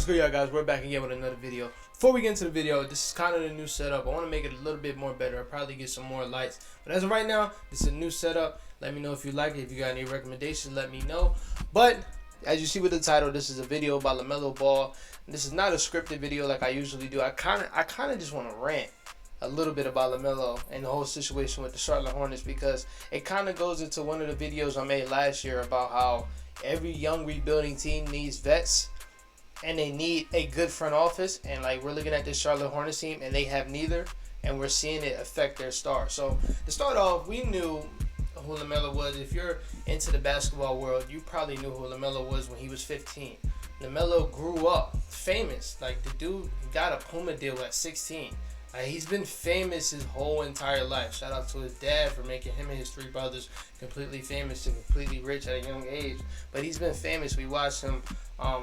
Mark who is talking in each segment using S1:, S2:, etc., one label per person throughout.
S1: What's good, y'all guys? We're back again with another video. Before we get into the video, this is kind of the new setup. I want to make it a little bit more better. I'll probably get some more lights. But as of right now, this is a new setup. Let me know if you like it. If you got any recommendations, let me know. But as you see with the title, this is a video about Lamelo Ball. This is not a scripted video like I usually do. I kind of just want to rant a little bit about Lamelo and the whole situation with the Charlotte Hornets, because it kind of goes into one of the videos I made last year about how every young rebuilding team needs vets and they need a good front office, and like we're looking at this Charlotte Hornets team and they have neither, and we're seeing it affect their star. So to start off, we knew who Lamelo was. If you're into the basketball world, you probably knew who Lamelo was when he was 15. Lamelo grew up famous. Like, the dude got a Puma deal at 16. He's been famous his whole entire life. Shout out to his dad for making him and his three brothers completely famous and completely rich at a young age. But he's been famous. We watched him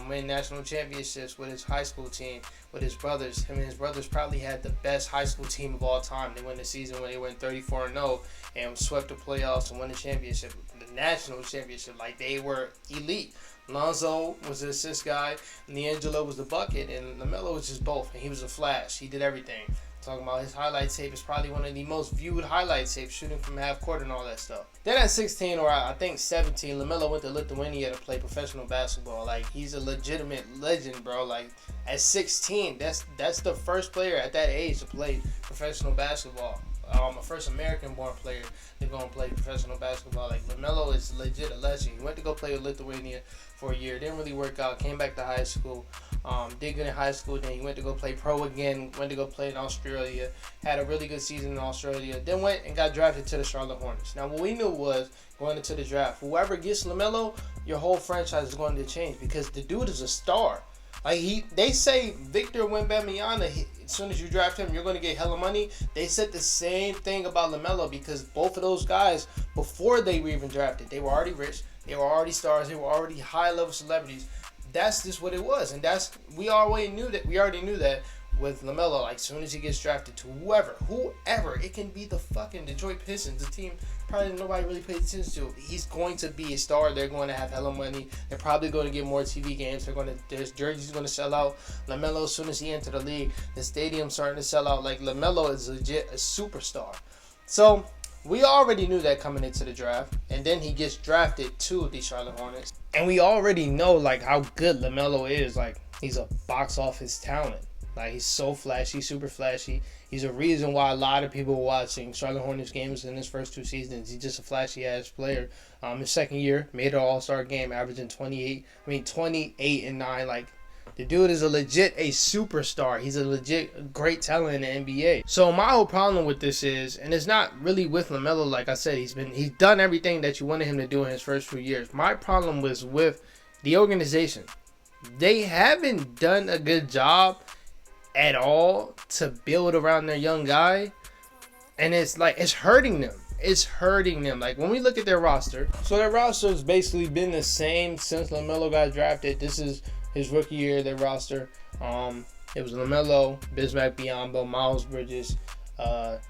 S1: win national championships with his high school team, with his brothers. Him and his brothers probably had the best high school team of all time. They won the season when they went 34-0 and swept the playoffs and won the championship, the national championship. Like, they were elite. Lonzo was the assist guy, and D'Angelo was the bucket, and Lamelo was just both. And he was a flash. He did everything. Talking about his highlight tape is probably one of the most viewed highlight tapes, shooting from half court and all that stuff. Then at 16 or I think 17, Lamelo went to Lithuania to play professional basketball. Like, he's a legitimate legend, bro. Like, at 16, that's the first player at that age to play professional basketball. A first American-born player to go and play professional basketball. Like, Lamelo is legit a legend. He went to go play with Lithuania for a year. Didn't really work out. Came back to high school. Did good in high school. Then he went to go play pro again. Went to go play in Australia. Had a really good season in Australia. Then went and got drafted to the Charlotte Hornets. Now, what we knew was, going into the draft, whoever gets Lamelo, your whole franchise is going to change, because the dude is a star. Like, they say Victor Wembanyama, as soon as you draft him, you're going to get hella money. They said the same thing about Lamelo, because both of those guys, before they were even drafted, they were already rich, they were already stars, they were already high-level celebrities. That's just what it was, and we already knew that with Lamelo. Like, as soon as he gets drafted to whoever, it can be the fucking Detroit Pistons, the team probably nobody really pays attention to. He's going to be a star. They're going to have hella money. They're probably going to get more TV games. There's jerseys going to sell out. Lamelo, as soon as he entered the league, the stadium's starting to sell out. Like, Lamelo is legit a superstar. So we already knew that coming into the draft, and then he gets drafted to the Charlotte Hornets, and we already know like how good Lamelo is. Like, he's a box office talent. Like, he's so flashy, super flashy. He's a reason why a lot of people were watching Charlotte Hornets games in his first two seasons. He's just a flashy-ass player. His second year, made an all-star game, averaging 28 and 9. Like, the dude is a superstar. He's a legit great talent in the NBA. So my whole problem with this is, and it's not really with Lamelo, like I said, he's done everything that you wanted him to do in his first few years. My problem was with the organization. They haven't done a good job at all to build around their young guy, and it's hurting them. It's hurting them. Like, when we look at their roster, so their roster has basically been the same since Lamelo got drafted. This is his rookie year. Their roster, it was Lamelo, Bismack Biyombo, Miles Bridges,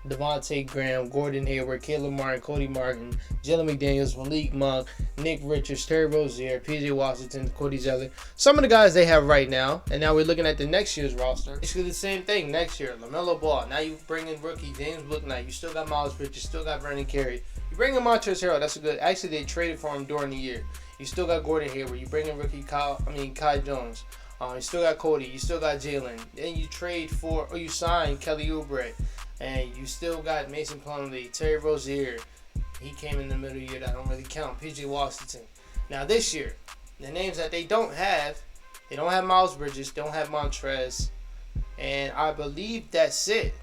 S1: Devontae Graham, Gordon Hayward, Caleb Martin, Cody Martin, Jalen McDaniels, Malik Monk, Nick Richards, Terry Rozier, PJ Washington, Cody Zeller. Some of the guys they have right now, and now we're looking at the next year's roster. Basically the same thing next year. Lamelo Ball. Now you bring in rookie James Bouknight. You still got Miles Bridges. Still got Vernon Carey. You bring in Montrezl Harrell. That's a good. Actually, they traded for him during the year. You still got Gordon Hayward. You bring in rookie Kai Jones. You still got Cody. You still got Jalen. Then you sign Kelly Oubre. And you still got Mason Plumlee, Terry Rozier. He came in the middle of the year. That don't really count. PJ Washington. Now this year, the names that they don't have Miles Bridges, don't have Montrez, and I believe that's it.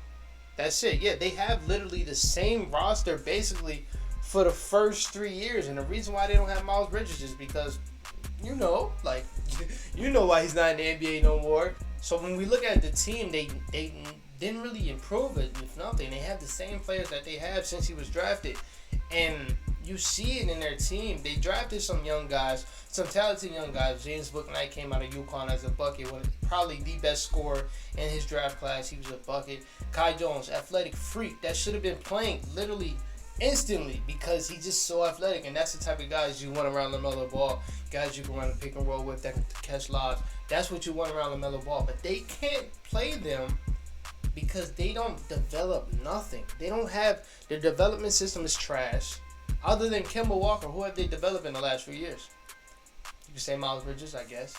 S1: Yeah, they have literally the same roster basically for the first 3 years. And the reason why they don't have Miles Bridges is because, you know why he's not in the NBA no more. So when we look at the team, they didn't really improve it. If nothing, they have the same players that they have since he was drafted, and you see it in their team. They drafted some young guys, some talented young guys. James Bouknight came out of UConn as a bucket, probably the best scorer in his draft class. He was a bucket. Kai Jones, athletic freak that should have been playing literally instantly, because he's just so athletic, and that's the type of guys you want around Lamelo Ball. Guys you can run a pick and roll with, that can catch lobs, That's what you want around LaMelo Ball. But they can't play them because they don't develop nothing. They don't have, their development system is trash. Other than Kemba Walker, who have they developed in the last few years? You can say Miles Bridges, I guess.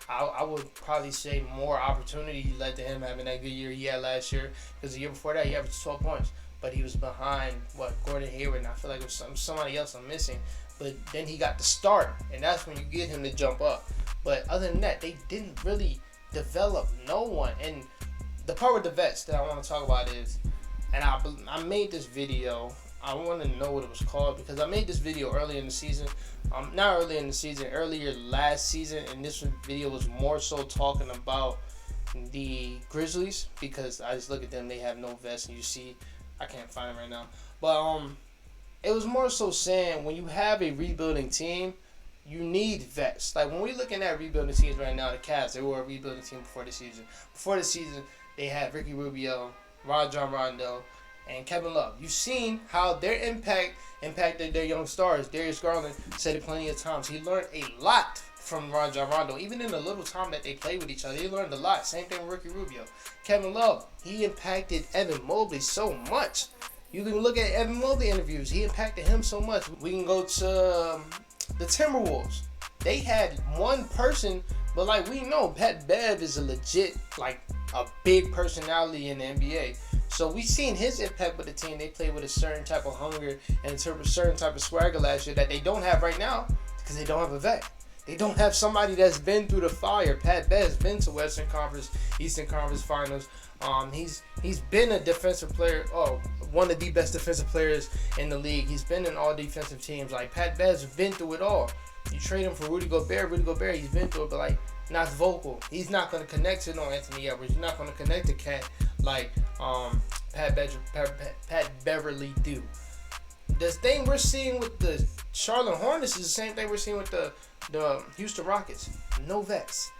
S1: I would probably say more opportunity led to him having that good year he had last year. Because the year before that, he averaged 12 points. But he was behind, Gordon Hayward. And I feel like it was somebody else I'm missing. But then he got the start. And that's when you get him to jump up. But other than that, they didn't really develop no one. And the part with the vets that I want to talk about is, and I made this video. I want to know what it was called because I made this video earlier in the season. Not earlier in the season, earlier last season, and this video was more so talking about the Grizzlies because I just look at them, they have no vets, and you see, I can't find them right now. But it was more so saying when you have a rebuilding team, you need vets. Like when we're looking at rebuilding teams right now, the Cavs, they were a rebuilding team before the season. Before the season, they had Ricky Rubio, Rajon Rondo, and Kevin Love. You've seen how their impacted their young stars. Darius Garland said it plenty of times. He learned a lot from Rajon Rondo. Even in the little time that they played with each other, he learned a lot. Same thing with Ricky Rubio. Kevin Love, he impacted Evan Mobley so much. You can look at Evan Mobley interviews. He impacted him so much. We can go to the Timberwolves. They had one person, but like we know, Pat Bev is a legit, like a big personality in the NBA. So we seen his impact with the team. They played with a certain type of hunger and a certain type of swagger last year that they don't have right now because they don't have a vet. They don't have somebody that's been through the fire. Pat Bev's been to Western Conference, Eastern Conference Finals. He's been a defensive player, one of the best defensive players in the league. He's been in all defensive teams. Like Pat Bev's been through it all. You trade him for Rudy Gobert, he's been through it, but like not vocal. He's not going to connect to Anthony Edwards. He's not going to connect to Cat like Pat Beverly do. The thing we're seeing with the Charlotte Hornets is the same thing we're seeing with the Houston Rockets. No vets.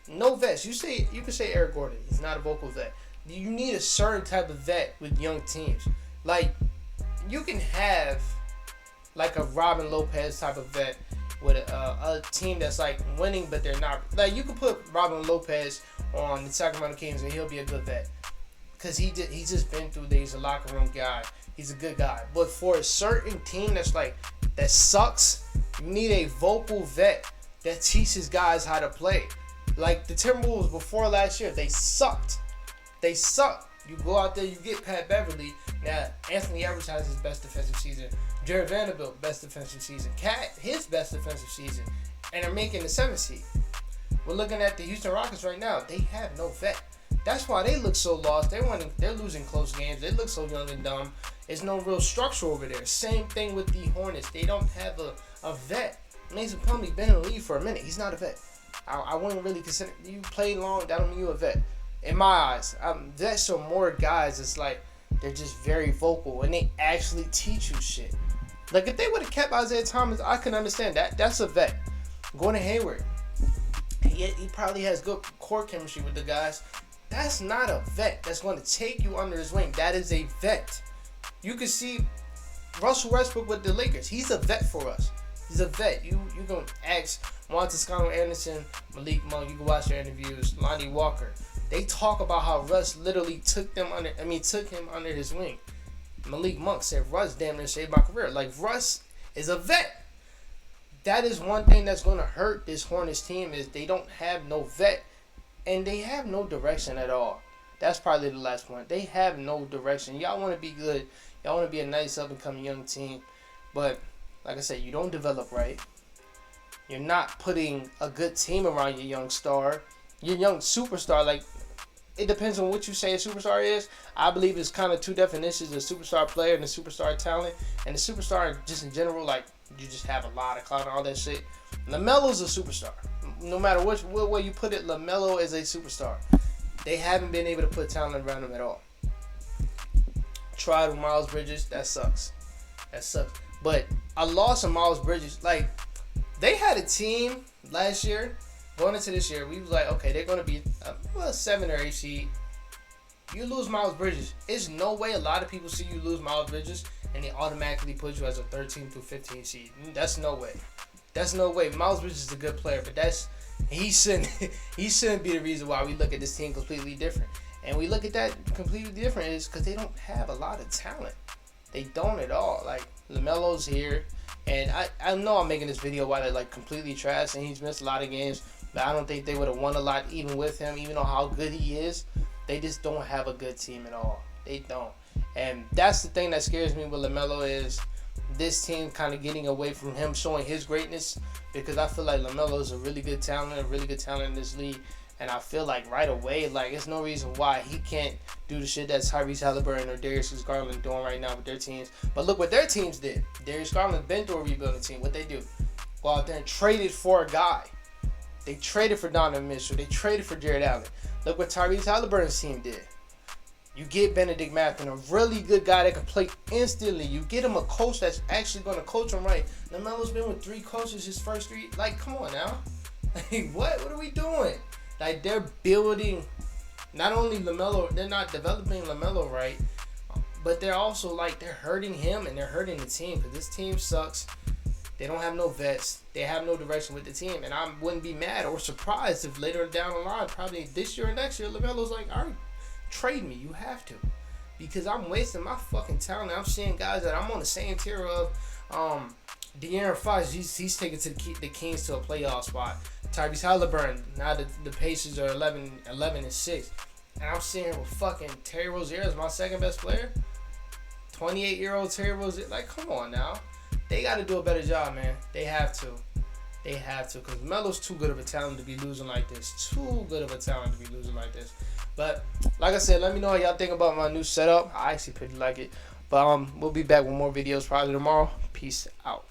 S1: No vets. You can say Eric Gordon. He's not a vocal vet. You need a certain type of vet with young teams. Like you can have like a Robin Lopez type of vet with a team that's like winning, but they're not. Like you can put Robin Lopez on the Sacramento Kings and he'll be a good vet because he's just been through there. He's a locker room guy. He's a good guy. But for a certain team that sucks, you need a vocal vet that teaches guys how to play. Like the Timberwolves before last year, they sucked. They sucked. You go out there, you get Pat Beverly. Now Anthony Edwards has his best defensive season. Jared Vanderbilt, best defensive season. Cat, his best defensive season. And they're making the 7th seed. We're looking at the Houston Rockets right now. They have no vet. That's why they look so lost. They're losing close games. They look so young and dumb. There's no real structure over there. Same thing with the Hornets. They don't have a vet. Mason Plumlee been in the league for a minute. He's not a vet. I wouldn't really consider you played long. That don't mean you a vet. In my eyes, vets are more guys. It's like they're just very vocal and they actually teach you shit. Like if they would have kept Isaiah Thomas, I can understand that. That's a vet. Gordon Hayward, he probably has good core chemistry with the guys. That's not a vet. That's going to take you under his wing. That is a vet. You can see Russell Westbrook with the Lakers. He's a vet for us. He's a vet. You gonna ask Juan Toscano Anderson, Malik Monk. You can watch their interviews. Lonnie Walker. They talk about how Russ literally took him under his wing. Malik Monk said Russ damn near saved my career. Like Russ is a vet. That is one thing that's going to hurt this Hornets team is they don't have no vet and they have no direction at all. That's probably the last point. They have no direction. Y'all want to be good. Y'all want to be a nice up and coming young team, but like I said, you don't develop right. You're not putting a good team around your young star, your young superstar. Like it depends on what you say a superstar is. I believe it's kind of two definitions: a superstar player and a superstar talent. And the superstar, just in general, like you just have a lot of clout and all that shit. Lamelo's a superstar. No matter what way you put it, Lamelo is a superstar. They haven't been able to put talent around him at all. Tried with Miles Bridges, that sucks. That sucks. But a loss of Miles Bridges, like they had a team last year. Going into this year, we was like, okay, they're going to be a 7 or 8 seed. You lose Miles Bridges. There's no way a lot of people see you lose Miles Bridges and they automatically put you as a 13 through 15 seed. That's no way. That's no way. Miles Bridges is a good player, but He shouldn't he shouldn't be the reason why we look at this team completely different. And we look at that completely different is because they don't have a lot of talent. They don't at all. Like, LaMelo's here, and I know I'm making this video while they're like completely trash and he's missed a lot of games, but I don't think they would have won a lot even with him, even though how good he is. They just don't have a good team at all. They don't. And that's the thing that scares me with LaMelo is this team kind of getting away from him showing his greatness, because I feel like LaMelo is a really good talent in this league. And I feel like right away, like, there's no reason why he can't do the shit that Tyrese Halliburton or Darius Garland doing right now with their teams. But look what their teams did. Darius Garland been through a rebuilding team. What they do? Go out there and traded for a guy. They traded for Donovan Mitchell. They traded for Jared Allen. Look what Tyrese Halliburton's team did. You get Benedict Mathurin, a really good guy that can play instantly. You get him a coach that's actually going to coach him right. LaMelo's been with 3 coaches his first 3. Like, come on now. Like, what? What are we doing? Like, they're building, not only LaMelo, they're not developing LaMelo right, but they're also, like, they're hurting him and they're hurting the team, because this team sucks. They don't have no vets. They have no direction with the team. And I wouldn't be mad or surprised if later down the line, probably this year or next year, LaMelo's like, all right, trade me. You have to. Because I'm wasting my fucking talent. I'm seeing guys that I'm on the same tier of. De'Aaron Fox, he's taken to the Kings to a playoff spot. Tyrese Halliburton, now the Pacers are 11-6. And I'm seeing with fucking Terry Rozier as my second best player. 28-year-old Terry Rozier. Like, come on now. They got to do a better job, man. They have to. They have to. Because Melo's too good of a talent to be losing like this. Too good of a talent to be losing like this. But, like I said, let me know how y'all think about my new setup. I actually pretty like it. But we'll be back with more videos probably tomorrow. Peace out.